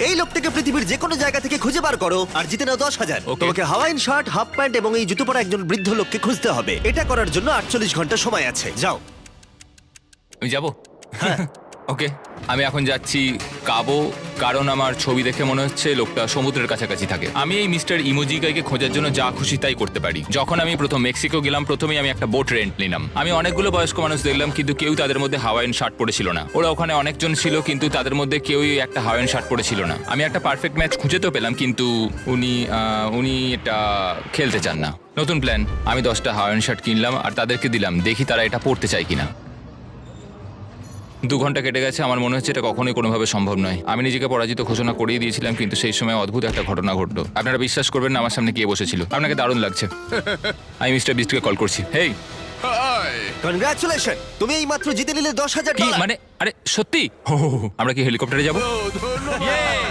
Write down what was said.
এই লোকটাকে পৃথিবীর যে কোনো জায়গা থেকে খুঁজে বার করো আর জিতে নাও 10,000। Okay. তোমাকে হাওয়াইন শার্ট, হাফ প্যান্ট এবং এই জুতো পরা একজন বৃদ্ধ লোককে খুঁজতে হবে। এটা করার জন্য 48 ঘন্টা সময় আছে। যাও। আমি যাব ওকে আমি এখন যাচ্ছি কাবো, কারণ আমার ছবি দেখে মনে হচ্ছে লোকটা সমুদ্রের কাছাকাছি থাকে। আমি এই মিস্টার ইমোজি গাইকে খোঁজার জন্য যা খুশি তাই করতে পারি। যখন আমি প্রথম মেক্সিকো গেলাম, প্রথমেই আমি একটা বোট রেন্ট নিলাম। আমি অনেকগুলো বয়স্ক মানুষ দেখলাম, কিন্তু কেউ তাদের মধ্যে হাওয়াইন শার্ট পরেছিল না। ওরা ওখানে অনেকজন ছিল, কিন্তু তাদের মধ্যে কেউই একটা হাওয়াইন শার্ট পরেছিল না। আমি একটা পারফেক্ট ম্যাচ খুঁজে তো পেলাম, কিন্তু উনি এটা খেলতে চান না। নতুন প্ল্যান, আমি 10টা হাওয়াইন শার্ট কিনলাম আর তাদেরকে দিলাম, দেখি তারা এটা পরতে চায় কিনা। 2 ঘন্টা কেটে গেছে, আমার মনে হচ্ছে এটা কখনোই কোনোভাবে সম্ভব নয়। আমি নিজেকে পরাজিত ঘোষণা করিয়ে দিয়েছিলাম, কিন্তু সেই সময় অদ্ভুত একটা ঘটনা ঘটলো। আপনারা বিশ্বাস করবেন না, আমার সামনে কে বসেছিল। আপনাকে দারুণ লাগছে। আমি মিস্টার বিস্টকে কল করছি। হেই, কনগ্রাচুলেশন, তুমি এই মাত্র জিতে নিলে 10,000 কি ডলার। মানে? আরে সত্যি? আমরা কি হেলিকপ্টারে যাবো?